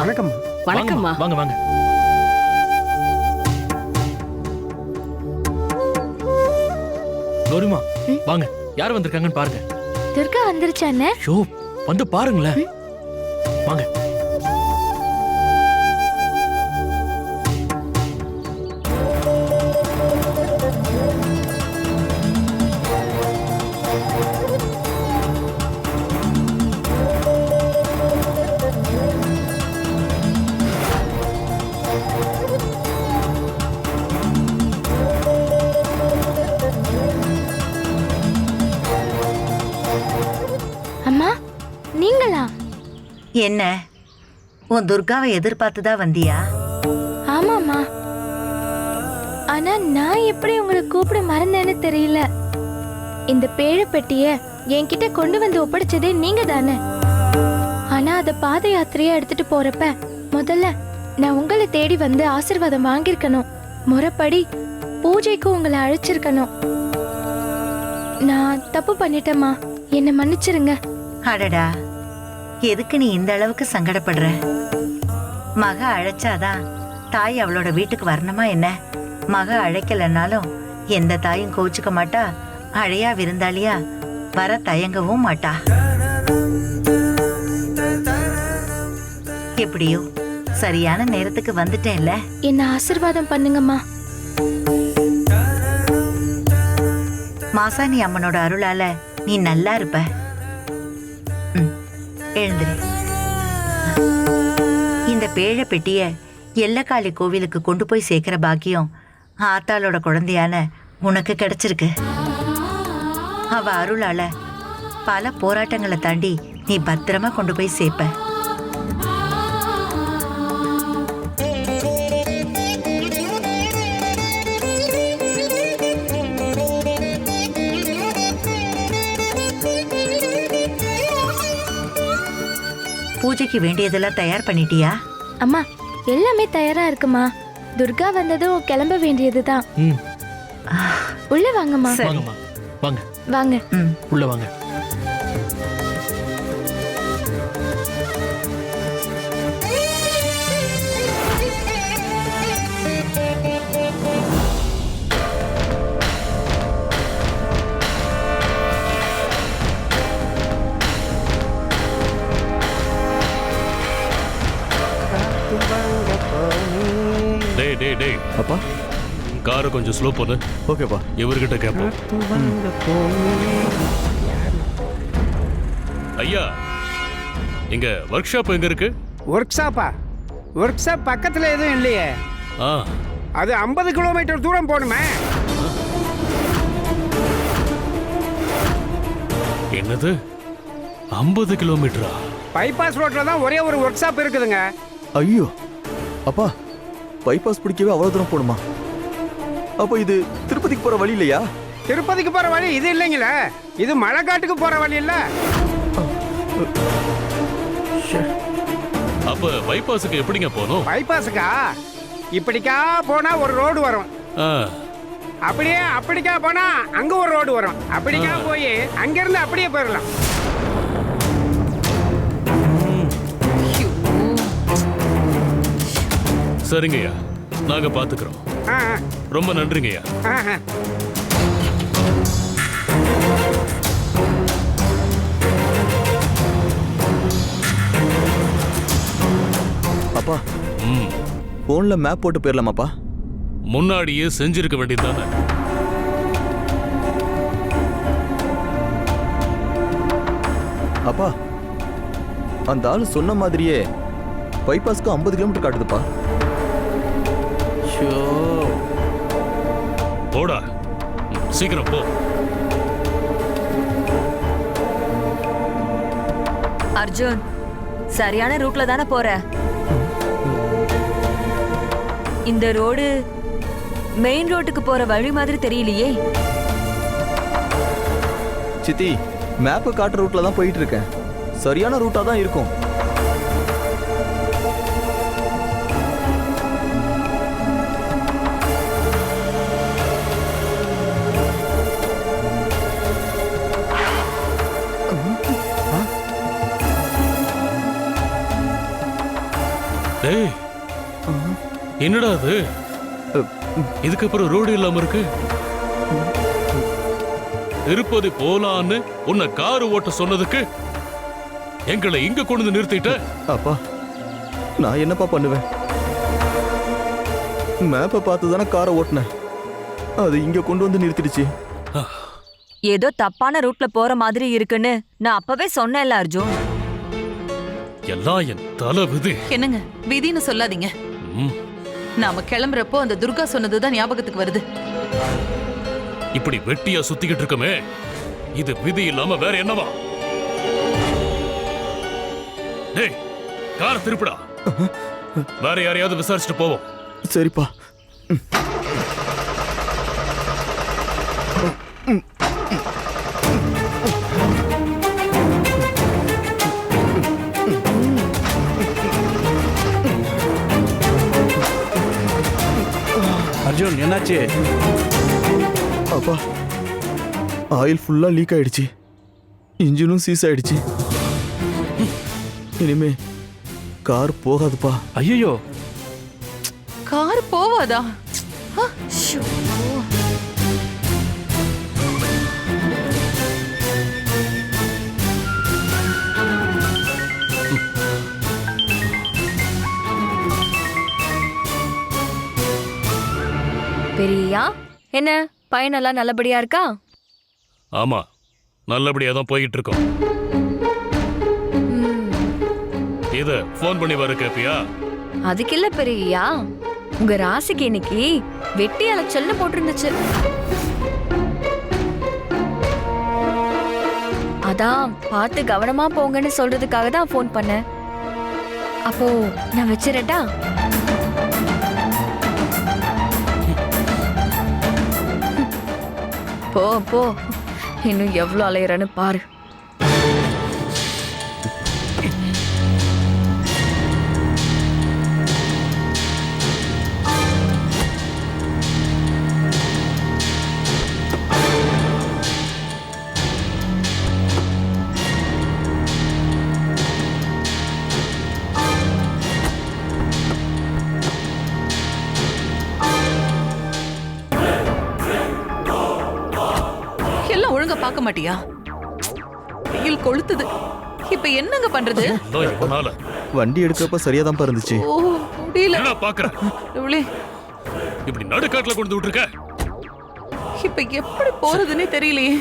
வணக்கம்மா. வணக்கம்மா. வணக்கம்மா. வாங்க வாங்க. கௌரிமா வாங்க, யார் வந்திருக்காங்கன்னு பாருங்க. துர்கா வந்துருச்சா அண்ணே? ஷோ, வந்து பாருங்களேன். வாங்க. அம்மா நீங்களா? என்ன உன் துர்காவை எதிர்பார்த்துதான் வந்தியா? ஆமாம்மா. ஆனா நான் எப்படி உங்களை கூப்பிட மறந்தேன்னு தெரியல. இந்த பேழை பெட்டிய என்கிட்ட கொண்டு வந்து ஒப்படைச்சதே நீங்க தானே. ஆனா அத பாத யாத்திரையா எடுத்துட்டு போறப்ப முதல்ல நான் உங்களை தேடி வந்து ஆசீர்வாதம் வாங்கியிருக்கணும். முறைப்படி பூஜைக்கு உங்களை அழைச்சிருக்கணும். நான் தப்பு பண்ணிட்டேம்மா, என்னை மன்னிச்சிருங்க. அடடா, எதுக்கு நீ இந்த அளவுக்கு சங்கடப்படுற? மக அழைச்சாதான் தாய் அவளோட வீட்டுக்கு வரணுமா என்ன? மக அழைக்கலன்னாலும் எந்த தாயும் கோச்சுக்க மாட்டா, அழையா விருந்தாளியா வர தயங்கவும் மாட்டா. எப்படியோ சரியான நேரத்துக்கு வந்துட்டேன்ல. என்ன ஆசீர்வாதம் பண்ணுங்கம்மா. மாசாணி அம்மனோட அருளால நீ நல்லா இருப்ப. எழுந்துரு. இந்த பேழை பெட்டிய எல்லக்காளி கோவிலுக்கு கொண்டு போய் சேர்க்கிற பாக்கியம் ஆத்தாளோட குழந்தையான உனக்கு கிடைச்சிருக்கு. அவ அருளால பல போராட்டங்களை தாண்டி நீ பத்திரமா கொண்டு போய் சேர்ப்ப. பூஜைக்கு வேண்டியதெல்லாம் தயார் பண்ணிட்டியா? அம்மா எல்லாமே தயாரா இருக்குமா. துர்கா வந்ததும் கிளம்ப வேண்டியதுதான். உள்ள வாங்கம்மா. வாங்கம்மா, வாங்க வாங்க. உள்ள வாங்க. டேய் டேய் டேய், அப்பா காரை கொஞ்சம் ஸ்லோ பண்ணு. ஓகேப்பா. இவர்கிட்ட கேட்போம். ஐயா, இங்க ஒர்க் ஷாப் எங்க இருக்கு? ஒர்க் ஷாப்பா? ஒர்க் ஷாப் பக்கத்துல எதுவும் இல்லையே. அது 50 கிலோமீட்டர் தூரம் போகணுமே. என்னது 50 கிலோமீட்டரா? பைபாஸ் ரோட்ல தான் ஒரே ஒரு ஒர்க் ஷாப் இருக்குதுங்க. ஐயோ அப்பா, பைபாஸ் பிடிக்கவே அவ்வளவு தூரம் போகணுமா? அப்போ இது திருப்பதிக்கு போற வழி இல்லையா? திருப்பதிக்கு போற வழி இது இல்லைங்களே, இது மலைக்காட்டுக்கு போற வழி இல்ல. அப்ப பைபாஸுக்கு எப்படிங்க போகணும்? பைபாஸுக்கா? இப்படிக்கா போனா ஒரு ரோடு வரும். அப்படியே அப்படிக்கா போனா அங்க ஒரு ரோடு வரும். அப்படிக்கா போய் அங்கிருந்து அப்படியே போயிடலாம். சரிங்கய்யா, நாங்க பாத்துக்கிறோம். ரொம்ப நன்றிங்கய்யா. அப்பா, போன்ல மேப் போட்டு போயிடலாமாப்பா? முன்னாடியே செஞ்சிருக்க வேண்டியதுதானே. அப்பா, அந்த ஆளு சொன்ன மாதிரியே பைபாஸ்க்கு 50 கிலோமீட்டர் காட்டுதுப்பா. போடா, சீக்கிரம் போ. அர்ஜுன், சரியான ரூட்ல தானே போற? இந்த ரோடு மெயின் ரோட்டுக்கு போற வழி மாதிரி தெரியலையே. சித்தி, மேப்பு காட்டுற ரூட்ல தான் போயிட்டு இருக்கேன். சரியான ரூட்டா தான் இருக்கும். என்னடா அது? இதுக்கப்புறம் ரோடு இல்லாம இருக்கு. திருப்பதி போலான்னு உன்னை காரு ஓட்ட சொன்னதுக்கு எங்களை இங்க கொண்டு வந்து நிறுத்திட்ட. அப்பா நான் என்னப்பா பண்ணுவேன்? மேப்பை பார்த்து தானே காரை ஓட்டினேன். அது இங்க கொண்டு வந்து நிறுத்திடுச்சு. ஏதோ தப்பான ரூட்ல போற மாதிரி இருக்குன்னு நான் அப்பவே சொன்னேன்ல அர்ஜுன். எல்லாம் என் தலை விதி. என்னங்க விதின்னு சொல்லாதீங்க. ம், நாம கிளம்புறப்போ அந்த துர்கா சொன்னதுதான் ஞாபகத்துக்கு வருது. இப்படி வெட்டியா சுத்திக்கிட்டு இருக்கமே, இது விதி இல்லாம வேற என்னவா? டேய், காரை திருப்பிடா. வேற யாரையாவது விசாரிச்சுட்டு போவோம். சரிப்பா. அர்ஜுன் என்னாச்சு? அப்பா ஆயில் ஃபுல்லா லீக் ஆயிடுச்சு. இன்ஜினும் சீஸ் ஆயிடுச்சு. இனிமே கார் போகாதுப்பா. ஐயோ, கார் போவாதா? பெரியா, என்ன பயனெல்லாம் நல்லபடியா இருக்கா? ஆமா, நல்லபடியா தான் போயிட்டு இருக்கோம். இத போன் பண்ணி வர கேப்பியா? அதுக்கு இல்ல பெரியா, உங்க ராசிக்கு இன்னைக்கு வெட்டி அலைச்சல்னு போட்டிருந்துச்சு. அதான் பார்த்து கவனமா போங்கன்னு சொல்றதுக்காக தான் போன் பண்ணேன். அப்போ நான் வச்சிரட்டா? போ போ, இன்னும் எவ்வளவு அலையறன்னு பாரு. எல்லாம் ஒழுங்கா பார்க்க மாட்டியா? வெயில் கொளுத்துது. இப்ப என்னங்க பண்றது? வண்டி எடுக்கிறப்ப சரியாதான் இருந்துச்சு. ஓ முடியல. என்ன பாக்குற? இவளே, இப்படி நடுக்காட்டுல கொண்டு விட்டுருக்க. இப்ப எப்படி போறதுன்னே தெரியலையே.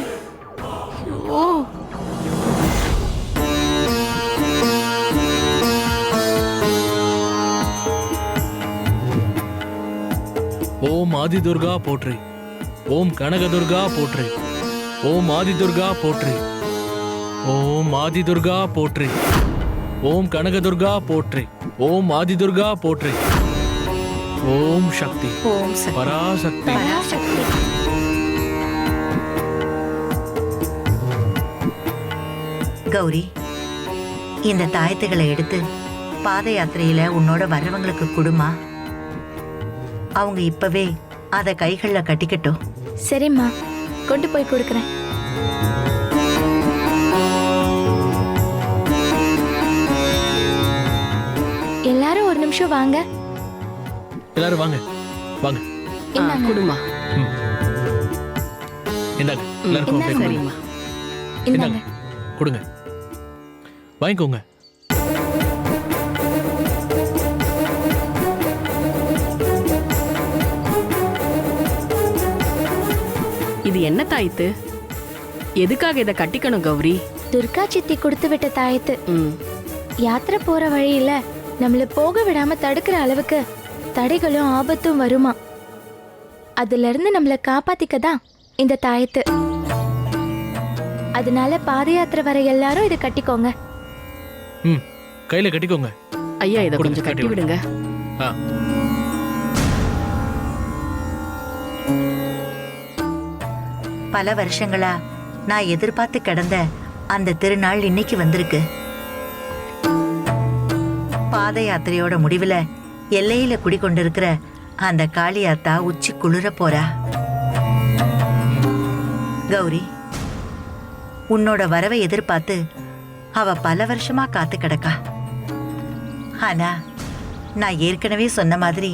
ஓ ஓம் ஆதிதுர்கா போற்றி, ஓம் கனகதுர்கா போற்றி, ஓம் ஆதிதுர்கா போற்றி, ஓம் ஆதிதுர்கா போற்றி, ஓம் கனகதுர்கா போற்றி, ஓம் ஆதிதுர்கா போற்றி, ஓம் சக்தி, ஓம் சக்தி, பராசக்தி. பராசக்தி. கௌரி, இந்த தாயத்துகளை எடுத்து பாத யாத்திரையில உன்னோட வர்றவங்களுக்கு கொடுமா. அவங்க இப்பவே அத கைகள்ல கட்டிக்கட்டும். சரிம்மா, கொண்டு போய் கொடுக்குறேன். எல்லாரும் ஒரு நிமிஷம் வாங்க. எல்லாரும் வாங்க வாங்க. இந்தாங்க. குடுமா. இந்தாங்க, எல்லாருக்கும் இந்தாங்க. அப்படியே சரிம்மா. இந்தாங்க. கொடுங்க, வாங்கிக்கோங்க. இது என்ன தாயத்து? எதுக்காக இதை கட்டிக்கணும் கௌரி? துர்கா சித்தி கொடுத்து விட்ட தாயத்து. ம், யாத்திரை போற வழியில நம்மள போக விடாம தடுக்கிற அளவுக்கு தடைகளும் ஆபத்தும் வருமா. அதுல இருந்து நம்மள காப்பாத்திக்க தான் இந்த தாயத்து. அதனால பாத யாத்திரை வர எல்லாரும் இதை கட்டிக்கோங்க. ம், கையில கட்டிக்கோங்க. ஐயா இதை கொடுங்க, கொஞ்சம் கட்டி கட்டி விடுங்க. ஆ, பல வருஷங்களா நான் எதிர்பார்த்து கிடந்த அந்த திருநாள் இன்னைக்கு வந்திருக்கு. பாத யாத்திரையோட முடிவுல எல்லையில குடிக்கொண்டிருக்கிற அந்த காளியாத்தா உச்சி குளிர போறா. கௌரி, உன்னோட வரவை எதிர்பார்த்து அவ பல வருஷமா காத்து கிடக்கா. ஆனா நான் ஏற்கனவே சொன்ன மாதிரி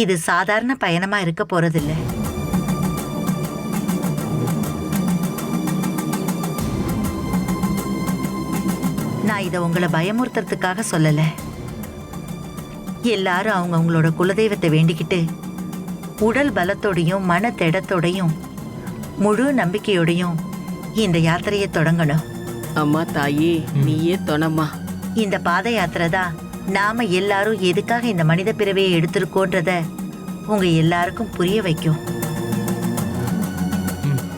இது சாதாரண பயணமா இருக்க போறதில்ல. நான் இதை உங்களை பயமுறுத்துறதுக்காக சொல்லல. எல்லாரும் அவங்களோட குலதெய்வத்தை வேண்டிக்கிட்டு உடல் பலத்தோடையும் மன திடத்தோடையும் முழு நம்பிக்கையோடையும் இந்த யாத்திரையை தொடங்கணும். அம்மா தாயே, நீயே தொணம்மா. இந்த பாத யாத்திரை தான் நாம எல்லாரும் எதுக்காக இந்த மனித பிறவியை எடுத்திருக்கோன்றத உங்க எல்லாருக்கும் புரிய வைக்கும்.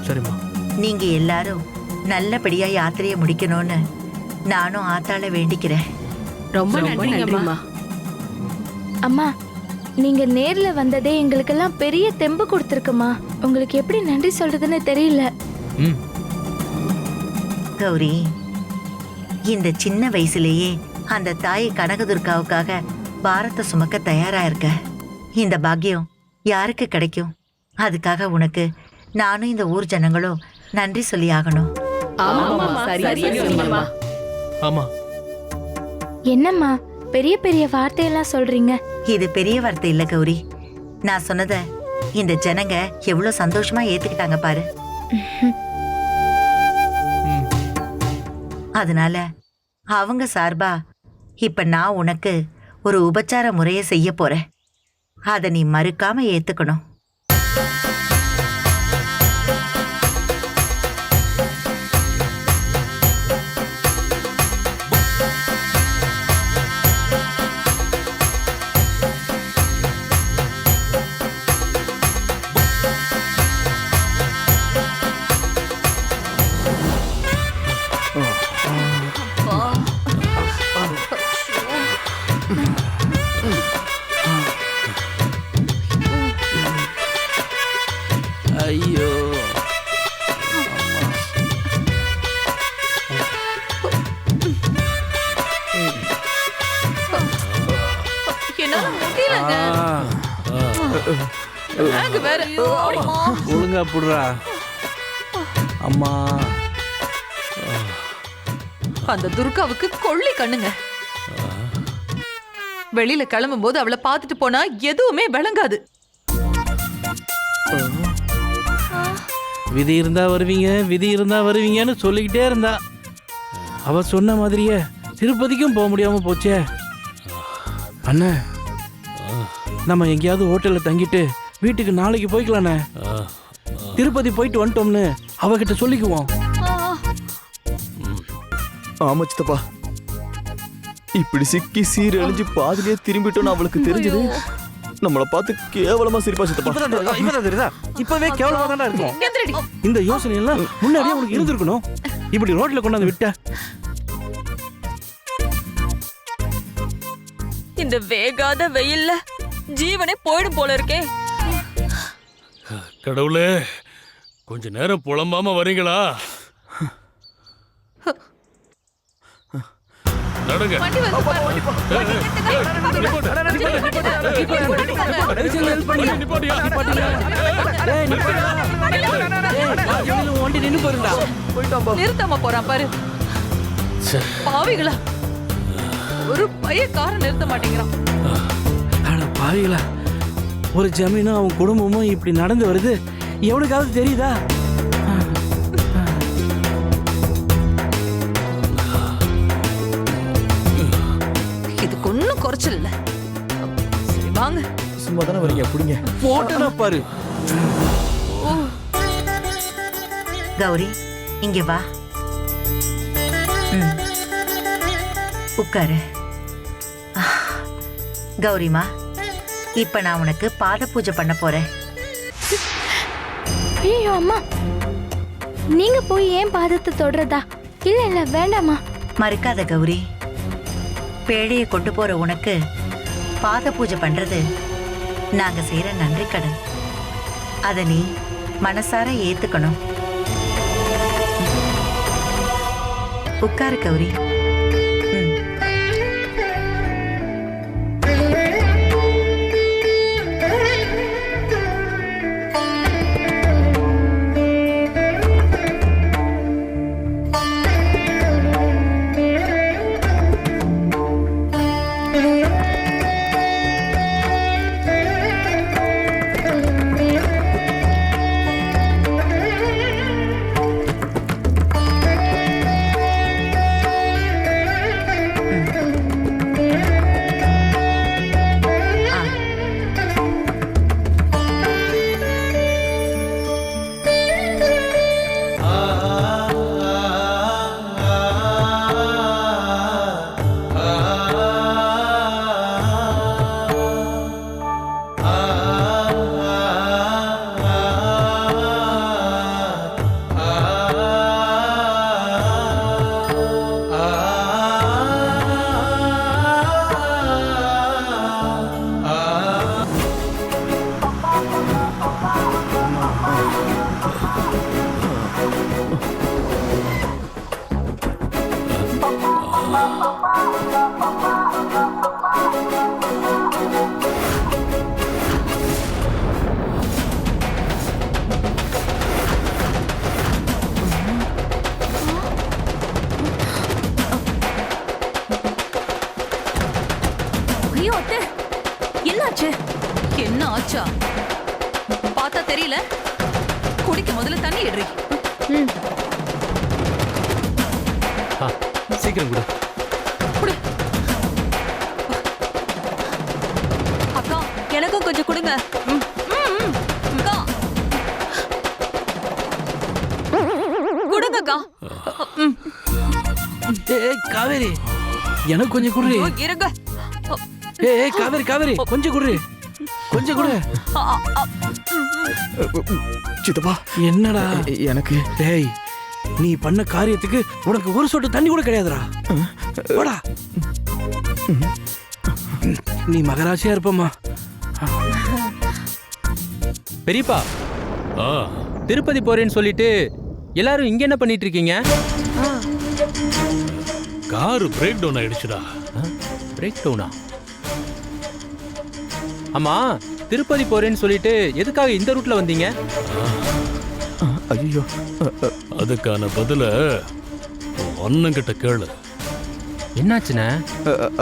சரிம்மா. நீங்க எல்லாரும் நல்லபடியா யாத்திரையை முடிக்கணும்னு நானும் ஆத்தாள வேண்டிக்கிறேன். ரொம்ப நன்றிம்மா. அம்மா, நீங்க நேர்ல வந்ததே எங்களுக்கெல்லாம் பெரிய தெம்பு கொடுத்துருக்குமா. உங்களுக்கு எப்படி நன்றி சொல்றதுன்னு தெரியல. கௌரி, இந்த சின்ன வயசுலயே அந்த தாய் கனகதுர்காவுக்காக பாரத்தை சுமக்க தயாரா இருக்க. இந்த பாக்கியம் யாருக்கு கிடைக்கும்? அதுக்காக உனக்கு நானும் இந்த ஊர் ஜனங்களும் நன்றி சொல்லி ஆகணும். ஆமா. என்னம்மா பெரிய பெரிய வார்த்தையெல்லாம் சொல்றீங்க? இது பெரிய வார்த்தை இல்ல கௌரி. நான் சொன்னத இந்த ஜனங்க எவ்வளவு சந்தோஷமா ஏத்துக்கிட்டாங்க பாரு. அதனால அவங்க சார்பா இப்ப நான் உனக்கு ஒரு உபச்சார முறையை செய்ய போறேன். அதை நீ மறுக்காம ஏத்துக்கணும். ஐயோ, என்னால முடியலங்க. எனக்கு வேற ஒழுங்கா புடுறா அம்மா. அந்த துர்காவுக்கு கொள்ளி கண்ணுங்க. வெளியில கிளம்பும் போது அவளை பார்த்துட்டு போனா எதுவுமே விளங்காது. விதி இருந்தா வருவீங்க, விதி இருந்தா வருவீங்கன்னு சொல்லிக்கிட்டே இருந்தா. அவ சொன்ன மாதிரியே திருப்பதிக்கும் போக முடியாம போச்சே. அண்ணா, நம்ம எங்கேயாவது ஹோட்டல்ல தங்கிட்டு வீட்டுக்கு நாளைக்கு போய்க்கலாண்ணே. திருப்பதி போயிட்டு வந்துட்டோம்னு அவகிட்ட சொல்லிக்குவோம். ஆமா சித்தப்பா, இப்படி சிக்கி சீரழிஞ்சு பாதிலே திரும்பிட்டோன்னு அவளுக்கு தெரிஞ்சது நம்மள பார்த்து கேவலமா சிரிப்பா சித்தப்பா. இப்பதான் தெரியுதா? இப்பவே கேவலமா தானே இருக்கும். இந்த யோசனை எல்லாம் முன்னாடியே உனக்கு இருந்திருக்கணும். இப்படி ரோட்ல கொண்டாந்து விட்ட. இந்த வேகாத வெயில்ல ஜீவனே போயிடும் போல இருக்கே. கடவுளே, கொஞ்ச நேரம் புலம்பாம வரீங்களா? நடங்க. நிறுத்தாம போறான் பாரு. பாவிகளா, ஒரு பைய கார நிறுத்த மாட்டேங்கிறான். பாவிகளா, ஒரு ஜமீனும் அவன் குடும்பமும் இப்படி நடந்து வருது எவனுக்காவது தெரியுதா? இதுக்கு ஒன்னும் குறைச்சல் இல்ல. சரி வாங்க. சும்மா தானே வரீங்க, புடிங்க. போட்டனா பாரு. கௌரி, இங்க வா. உட்காரு. கௌரிமா, இப்ப நான் உனக்கு பாத பூஜை பண்ண போறேன். ஐயோ அம்மா, நீங்க போய் ஏன் பாதத்தை தொடுறதா? இல்ல இல்ல வேண்டாமா. மறுக்காத கௌரி. பேழையை கொண்டு போற உனக்கு பாத பூஜை பண்றது நாங்க செய்யற நன்றி கடன். அத நீ மனசார ஏத்துக்கணும். உட்காரு கௌரி. போச்சா? பார்த்தா தெரியல. குடிக்க முதல்ல தண்ணி எடுறி. சீக்கிரம் கொடு. குடு. அக்கா எனக்கும் கொஞ்சம் கொடுங்க. அக்கா கொடுங்க அக்கா. ஏய் காவேரி, எனக்கு கொஞ்சம் குடு. ஐயோ, இருங்க. ஏய் காவேரி காவேரி, கொஞ்சம் குடு, கொஞ்சம் குடு. சித்தப்பா என்னடா எனக்கு டேய், நீ பண்ண காரியத்துக்கு உனக்கு ஒரு சொட்டு தண்ணி கூட கிடையாதுடா. போடா. நீ மகராசியா இருப்பம்மா. பெரியப்பா, ஆ, திருப்பதி போறேன்னு சொல்லிட்டு எல்லாரும் இங்க என்ன பண்ணிட்டு இருக்கீங்க? காரு பிரேக் டவுன் ஆயிடுச்சுடா. பிரேக் டவுனா? ஆமா, திருப்பதி போறேன்னு சொல்லிட்டு எதுக்காக இந்த ரூட்ல வந்தீங்க? ஐயோ, அதுக்கான பதில அண்ணங்கிட்ட கேளு. என்னாச்சுண்ணே?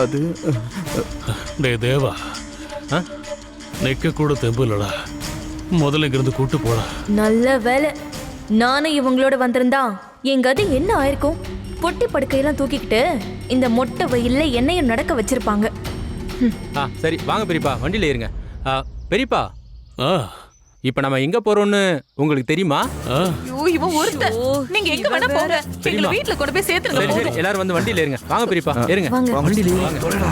அது டேய் தேவா, நிக்க கூட தெம்பு இல்லடா. முதல்ல இங்கிருந்து கூட்டு போடா. நல்ல வேலை நானும் இவங்களோட வந்திருந்தா என் கதி என்ன ஆயிருக்கும்? பொட்டி படுக்கையெல்லாம் தூக்கிக்கிட்டு இந்த மொட்டை வெயில்ல என்னையும் நடக்க வச்சிருப்பாங்க. சரி வாங்க பெரியப்பா, வண்டியில ஏறுங்க. பெரியப்பா, ஆ, இப்ப நம்ம எங்க போறோம்னு உங்களுக்கு தெரியுமா? ஆ, ஐயோ, இவன் ஒருத்தன். நீங்க எங்க வேணா போங்க. எங்களை வீட்ல கொண்டு போய் சேர்த்துருங்க. சரி சரி, போதும். எல்லாரும் வந்து வண்டியில ஏறுங்க. வாங்க பெரியப்பா, ஏறுங்க. வாங்க. வண்டியில தொடடா.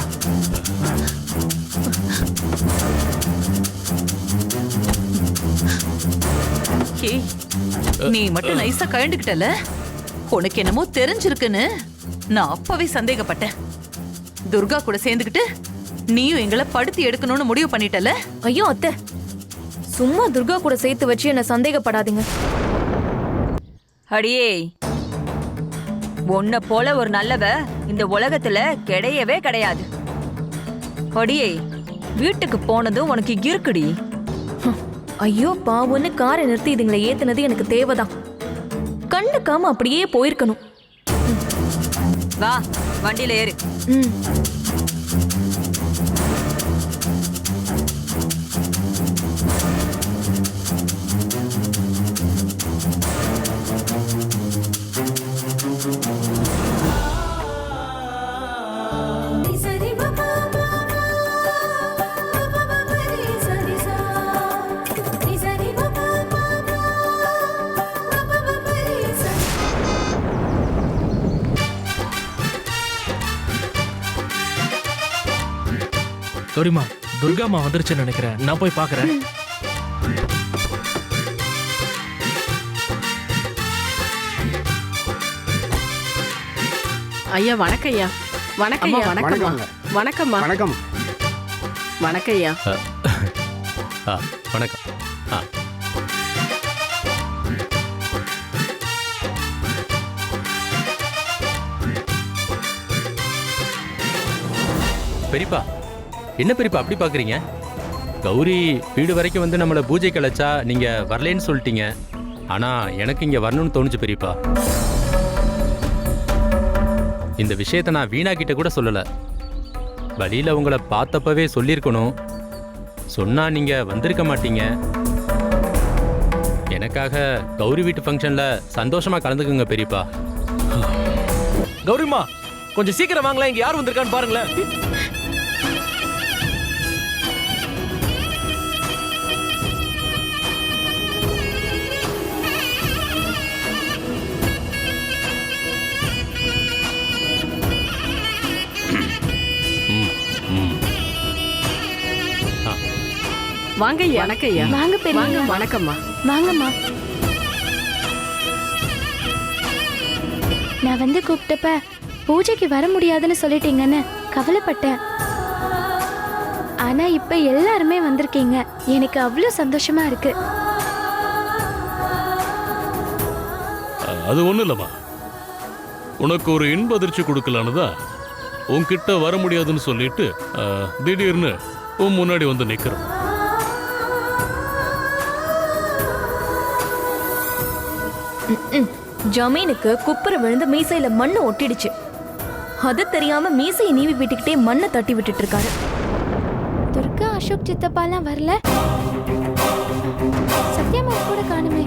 ஏய், நீ மட்டும் நைஸா கழண்டுக்கிட்டல. உனக்கு என்னமோ தெரிஞ்சிருக்குன்னு நான் அப்பவே சந்தேகப்பட்டேன். துர்கா கூட சேர்ந்துக்கிட்டு நீயும் எங்களை படுத்தி எடுக்கணும்னு முடிவு பண்ணிட்டல. ஐயோ அத்தை, சும்மா துர்கா கூட சேர்த்து வச்சு என்ன சந்தேகப்படாதீங்க. அடியே, உன்னை போல ஒரு நல்லவ இந்த உலகத்துல கிடையவே கிடையாது. அடியே, வீட்டுக்கு போனதும் உனக்கு இருக்குடி. ஐயோ பாவன்னு காரை நிறுத்தி இதுங்களை ஏத்துனது எனக்கு தேவைதான். கண்டுக்காம அப்படியே போயிருக்கணும். வா, வண்டியில ஏறு. ம். கௌரிமா, துர்காமா வந்துருச்சுன்னு நினைக்கிறேன். நான் போய் பாக்குறேன். ஐயா வணக்கம் ஐயா. வணக்கம் ஐயா. வணக்கம்மா. வணக்கம்மா. வணக்கம். வணக்கம் ஐயா. வணக்கம். பெரியப்பா, என்ன பெரியப்பா அப்படி பாக்குறீங்க? கௌரி வீடு வரைக்கும் வந்து நம்மள பூஜை கலைச்சா நீங்க வரலேன்னு சொல்லிட்டீங்க. ஆனா எனக்கு இங்க வரணும்னு தோணுச்சு பெரியப்பா. இந்த விஷயத்தை நான் வீணா கிட்ட கூட சொல்லல. வழியில உங்களை பார்த்தப்பவே சொல்லியிருக்கணும். சொன்னா நீங்க வந்திருக்க மாட்டீங்க. எனக்காக கௌரி வீட்டு ஃபங்க்ஷன்ல சந்தோஷமா கலந்துக்குங்க பெரியப்பா. கௌரிமா, கொஞ்சம் சீக்கிரம் வாங்களேன். இங்க யார் வந்திருக்கான்னு பாருங்களேன். வாங்க ஐயா. வணக்கம் ஐயா. வாங்க பெரியம்மா. வாங்க. வணக்கம்மா. வாங்கம்மா. நான் வந்து கூப்பிட்டப்ப பூஜைக்கு வர முடியாதுன்னு சொல்லிட்டீங்கன்னு கவலைப்பட்டேன். ஆனா இப்ப எல்லாருமே வந்திருக்கீங்க. எனக்கு அவ்வளோ சந்தோஷமா இருக்கு. அது ஒண்ணு இல்லம்மா, உனக்கு ஒரு இன்ப அதிர்ச்சி கொடுக்கலான்னு தான் உன்கிட்ட வர முடியாதுன்னு சொல்லிட்டு திடீர்னு உன் முன்னாடி வந்து நிக்கிறோம். ஜமீனுக்கு குப்புற விழுந்து மீசையில மண்ணு ஒட்டிடுச்சு. அது தெரியாம மீசையை நீவி விட்டுக்கிட்டே மண்ணை தட்டி விட்டுட்டு இருக்காரு. துர்கா அசோக் சித்தப்பாலாம் வரல. சத்யாமா கூட காணுமே.